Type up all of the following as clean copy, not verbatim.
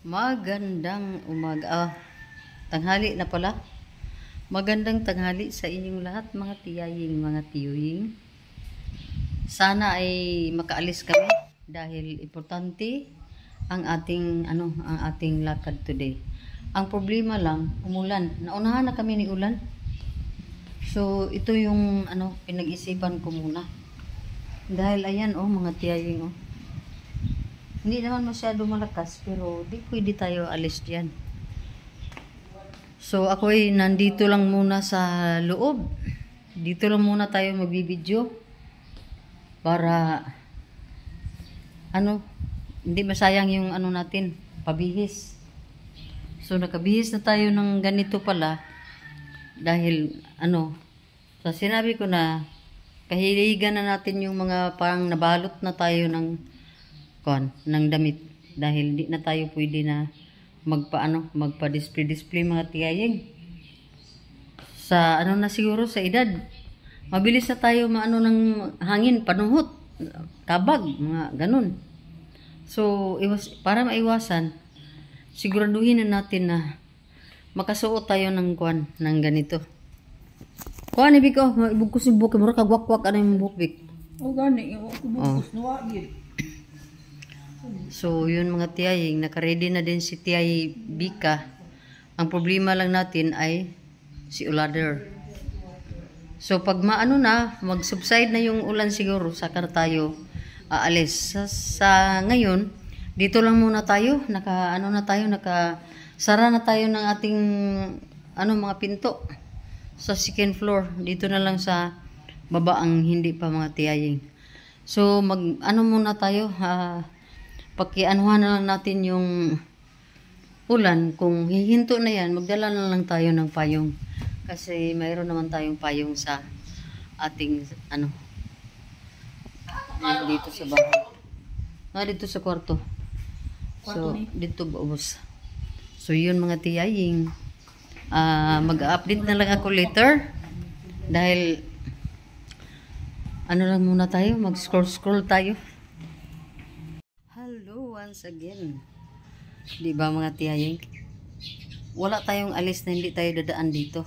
Magandang umaga. Tanghali na pala. Magandang tanghali sa inyong lahat, mga tiyaying, mga tiyuying. Sana ay makaalis kami dahil importante ang ating lakad today. Ang problema lang, umulan. Naunahan na kami ni ulan. So ito yung pinag-isipan ko muna. Dahil ayan mga tiyaying Hindi naman masyado malakas, pero di pwede tayo alis diyan. So ako ay nandito lang muna sa loob. Dito lang muna tayo magbibideo para hindi masayang yung natin, pabihis. So nakabihis na tayo ng ganito pala dahil sa sinabi ko na kahiligan na natin yung mga parang nabalot na tayo ng damit dahil di na tayo pwede na magpa-display mga tiyaying. Sa na siguro sa edad, mabilis na tayo ng hangin, panuhot, kabag, mga ganun. So para maiwasan, siguraduhin na natin na makasuot tayo ng ganito. Ibig ko, ibugkos yung buhok, mura kagwakwak yung buhok. Gani, yung bugkos na wagil. So yun mga tiyaying, nakaredy na din si Tiyay Bika. Ang problema lang natin ay si Ulader. So pag mag-subside na yung ulan siguro, saka na tayo aalis. Sa ngayon, dito lang muna tayo, nakasara na tayo ng ating mga pinto sa second floor. Dito na lang sa baba ang hindi pa mga tiyaying. So muna tayo, pakianuhan na lang natin yung ulan. Kung hihinto na yan, magdala na lang tayo ng payong. Kasi mayroon naman tayong payong sa ating dito sa bahay. Dito sa kwarto. So, dito baubos. So, yun mga tiyaying. Mag-update na lang ako later. Dahil, lang muna tayo. Mag-scroll tayo. Hello once again. Diba mga tiyaying? Wala tayong alis na hindi tayo dadaan dito.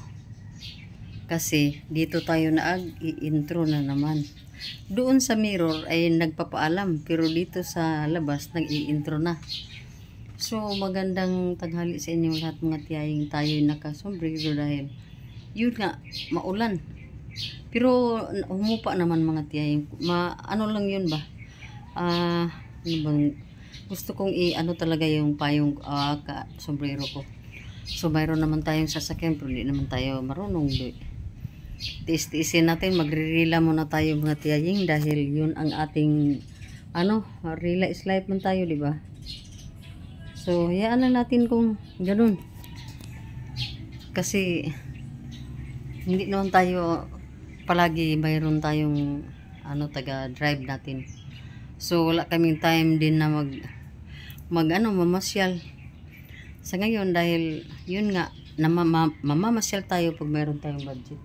Kasi dito tayo i-intro na naman. Doon sa mirror ay nagpapaalam, pero dito sa labas nag-i-intro na. So magandang tanghali sa inyo lahat mga tiyaying. Tayo nakasombrero dahil yun nga, maulan. Pero humupa naman mga tiyaying. Lang yun ba? Gusto kong talaga yung payong sombrero ko. So mayroon naman tayong sasakyan, pero hindi naman tayo marunong. Tiis-tiisin natin, magre-rela muna tayo mga tiyaying dahil yun ang ating rela is life man tayo, di ba? So hayaan na natin kung ganun. Kasi hindi naman tayo palagi mayroon tayong taga-drive natin. So wala kaming time din na mamasyal sa ngayon dahil yun nga mamamasyal tayo pag mayroon tayong budget.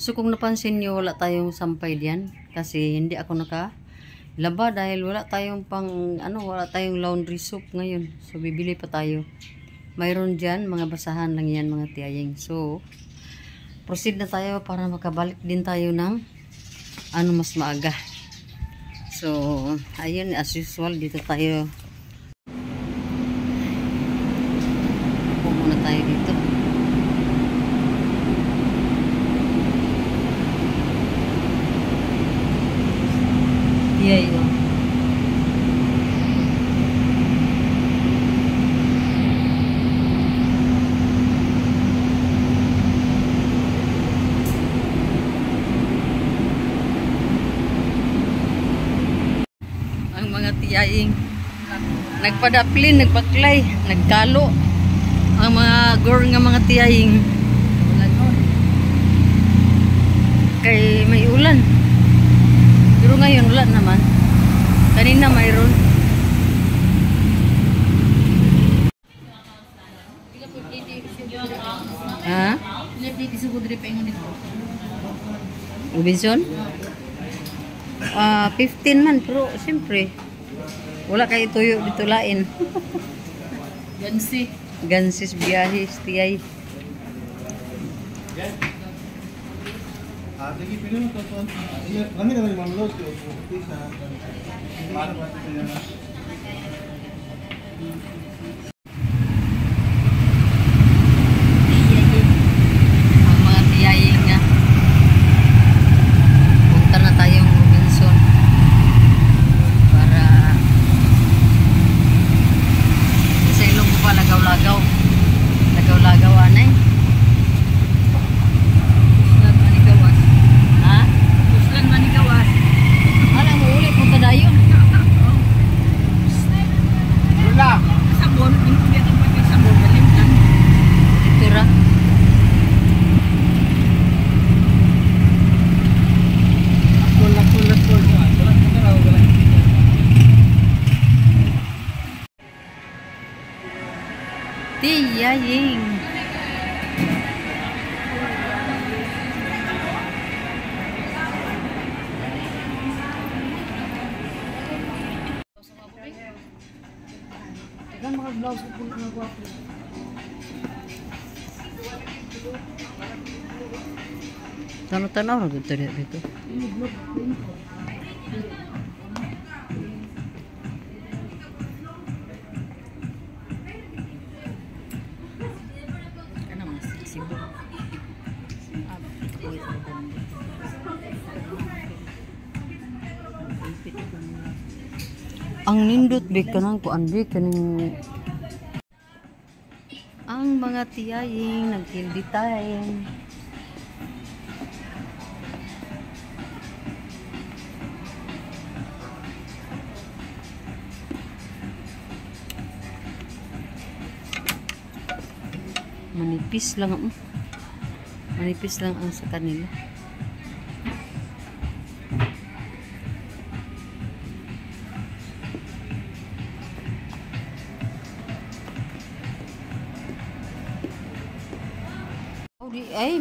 So kung napansin nyo, wala tayong sampay diyan kasi hindi ako nakalaba dahil wala tayong wala tayong laundry soap ngayon. So bibili pa tayo. Mayroon diyan, mga basahan lang yan mga tiyaying. So proceed na tayo para makabalik din tayo ng mas maaga. So, ayun, as usual, dito tayo. Upo muna tayo dito. Yay, tiyaying nagpadaplin, nagpaklay, nagkalo ang mga girl nga mga tiyaying kay may ulan, pero ngayon wala naman. Kanina mayroon. Ubinson? 15 man, pero siyempre wala kayo tuyo dito lain. Gansi. Gansis biyahis tiyay. Sige, pili mo to. Kami naman yung mga load ko. Sa paano ba ito na? Ang mga tiyaying nga. Punta na tayong Robinson. Para sa ilong ko pa lagaw-lagaw. Lagaw-lagaw anay. Puslan manigawas. Ha? Puslan manigawas. Alam mo ulit punta dayon. Wala! Sabon, hindi ko ang pagkay sabon. Galimtan. Tira. Lakol. Tiyaying. Kan mga blouse ko mga gwapo. Tanaw-tanaw na dito dito. Kana mas sibo. Ang nindot big kanang kuan big kaning ang mga tiyaying nag-kildi time. Manipis lang ang sa kanila. Ay,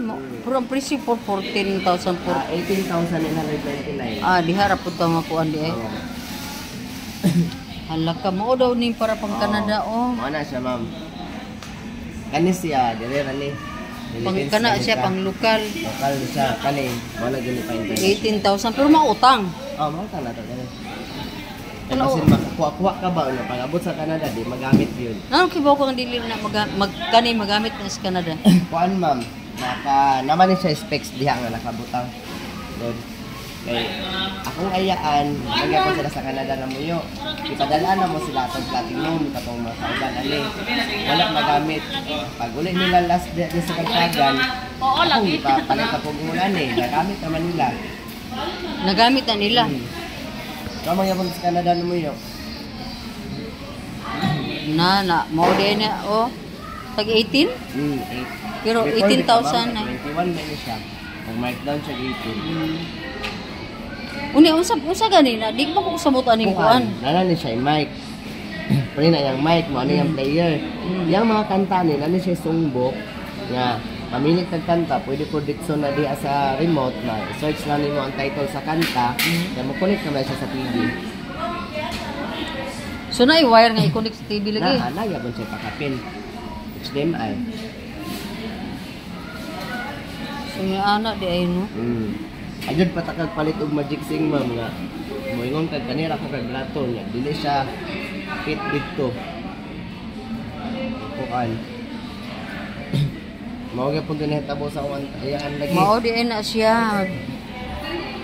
from presyo for 14,000 for 18,929. diharap po ito nga kuan di ay. Hala ka mo daw ni para pang Canada oh. Ano siya, ma'am? Kani siya, dire rali. Pang kana siya pang lokal. Lokal siya, kani. Wala gani pa internet. 18,000 pero mautang. Oh, mo ta na to gani. Ano? Kasi makakuha ka ba na pag-abot sa Canada, di magamit yun. Ano kibaw ko ang dili na magamit na sa Canada. Kuan, ma'am. Naman siya specs diha nga nakabutang. Doon. Kay akong ayaan, nagyapon sila sa Canada na muyo. Ipadala na mo sila atong platinum, katong mga kauban ali. Wala magamit. Pag uli nila last day sa kagtagan, oo lagi. Palit pa pong ulan eh. Nagamit naman nila. Nagamit na nila. Kaya magyapon sa Canada na muyo. Mo din na oh. Tag 18? Pero 18,000 na. 21 na siya. Mag-markdown siya 18. Uni unsa ganina? Di ko ko samot aning kuan. Nana siya yung mic. Pero na yung mic mo, ano yung player. Yung mga kanta ni, nana siya sumbok nga mamili kag kanta, pwede prediction na diha sa remote na search lang nimo ang title sa kanta, kaya mo-connect naman siya sa TV. So na i-wire nga i-connect sa TV lagi. Na yabon siya pakapin. HDMI. So may anak di ay no. Ayun patakag palit og magic sing ma'am nga. Moingon kag kanira ko kag blato niya. Dili siya fit dito. Kuan. Mao gyud pud dinhi tabo sa ayaan lagi. Mao di ay na siya.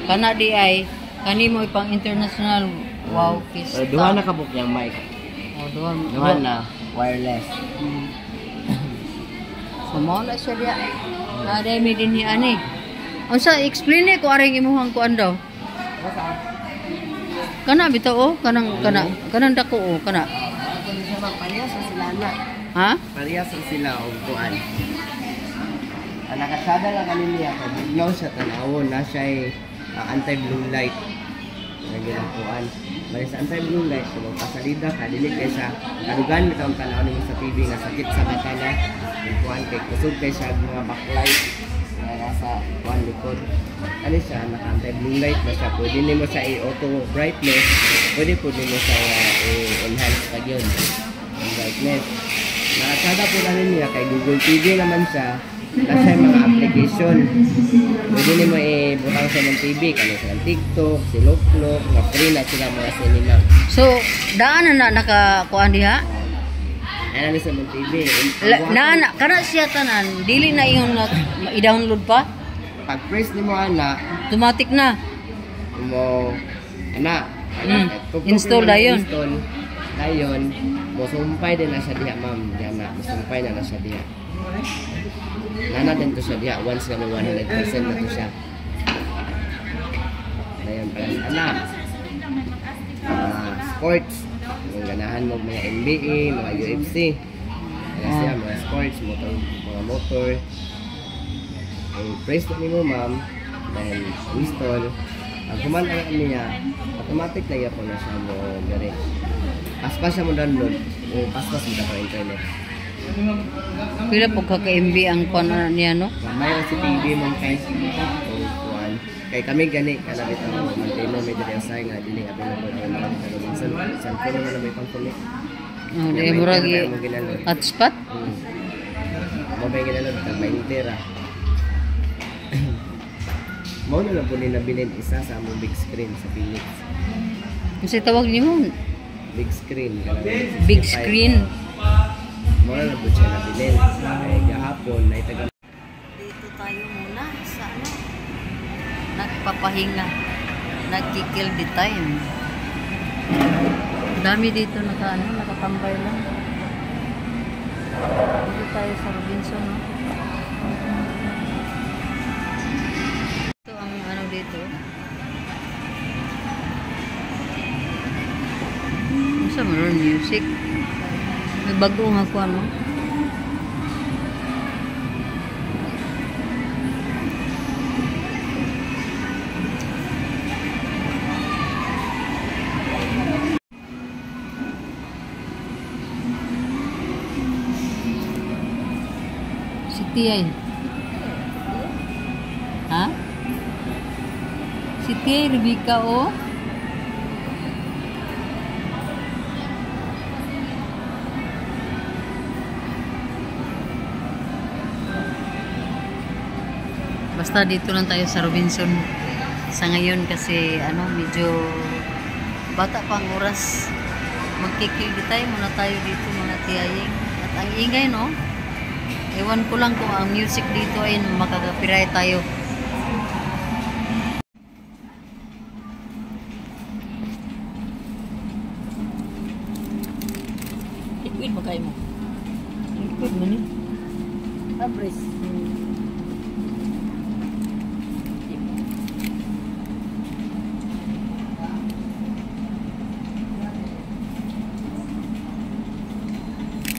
Kana di ay kanimo ipang international wow kiss. Duha na kabuk yang mic. Oh, Duha na wireless. So mao na siya dia. Ada mi dinhi ani. Unsa explain ko aring imuhang kuan daw. Kana bitaw oh, kanang dako oh, kana. Parehas sa sila na. Ha? Parehas sa sila og kuan. Ang nakasada lang kami niya kay biglaw siya tanawon na siya anti-blue light. Nagilang kuan. Bali sa anti-blue light kung pasalida ka dili kay sa kadugan bitaw ang tanaw nimo sa TV nga sakit sa mata na. Kuan kay kusog kay siya mga backlight nga nasa kuan likod. Ano siya naka-anti-blue light na siya. Pwede nimo siya i-auto brightness. Pwede po nimo siya i-enhance pag yun ang brightness. Nakatsada po na niya kay Google TV naman siya. Nasa yung mga application. Pwede niyo mo ibutang sa ng TV. Kano sa TikTok, si Loklok, nga free na sila mga cinema. So, daan na nakakuan diha? Ayan na sa mga TV. Na kana siya tanan, dili na yung i-download pa? Pag press ni mo ana, Automatic na. mo ana, Install na yun. Install na yun. Musumpay din na siya diha, ma'am. Diyan na, musumpay na siya diha. Nana din to siya diha. Once kami 100% na to siya. Dayon pala sa anak. Sports. Kung ganahan mo mga NBA, mga UFC. Kaya siya, mga sports, mga motor. Press na mo, ma'am. Then, install. Ang kumanda na niya, automatic na iya po na siya mo gari. Paspas siya mo download. O paspas mo na internet. Pila po ka-MB ang kuan niya, no? Mayroon si TV mong kay kuan. Kay kami gani kana bitaw mo mantino may dili asay nga dili available na mga television. Cellphone naman na may pang-connect. Oh, di mo ragi hotspot? Mo ba ginalod tag 20 ra. Mo na lang po nilabilin isa sa among big screen sa Philips. Kasi tawag ni mo, Big screen. big screen. Mo na lang po siya nabilin. Kaya gahapon na itaga. Dito tayo muna sa ano, nagpapahinga, nagkikill the time. Dami dito nakatambay lang. Dito tayo sa Robinson, no? Ito ang ano dito. Sa meron music. May bagong ako ano. Si Tia. Ha? Si Tia Rebecca, oh. Basta dito lang tayo sa Robinson sa ngayon kasi ano medyo bata pang oras. Magkikili tayo muna tayo dito mga tiyaying. At ang ingay, no? Ewan ko lang kung ang music dito ay makaka-copyright tayo. Liquid ba kayo mo? Liquid man eh. Abres.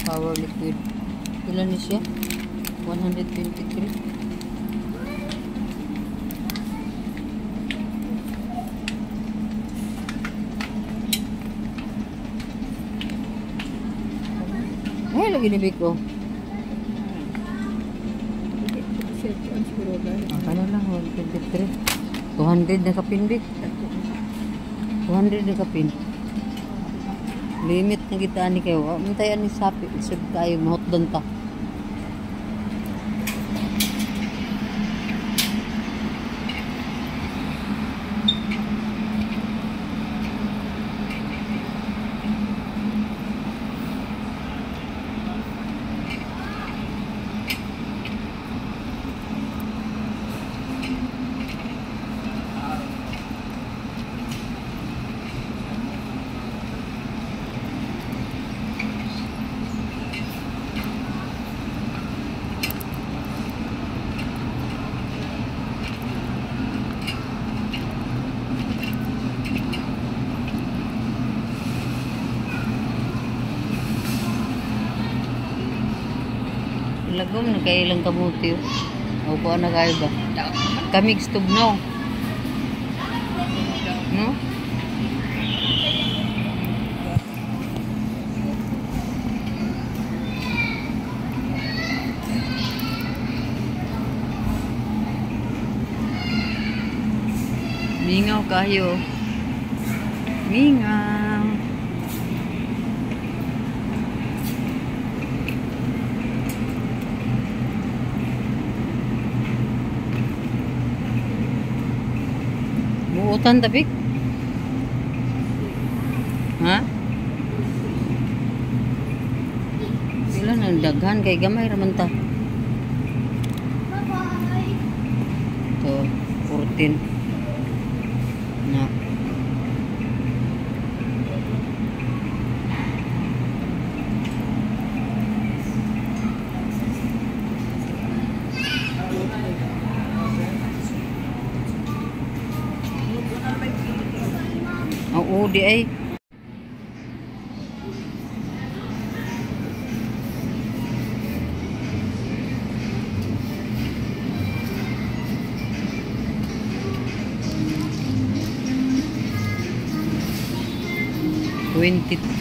Power liquid. Ilan ni siya? 123. Ay, lagi ni Biko. Ano lang, 123. 200 na kapin, Bik. 200 na kapin. Limit na kita ni kayo. Mantayan ni sapi. Isip kayo, mahotdon ta. Lagom na kayo ilang kabuti. O po na kayo ba? Kamig stubno. No? Mingaw kayo. Mingaw. Butan tapi? Ha? Sila nang daghan kay gamay raman ta. Ito, 14. Na. Oo, di ay. $23.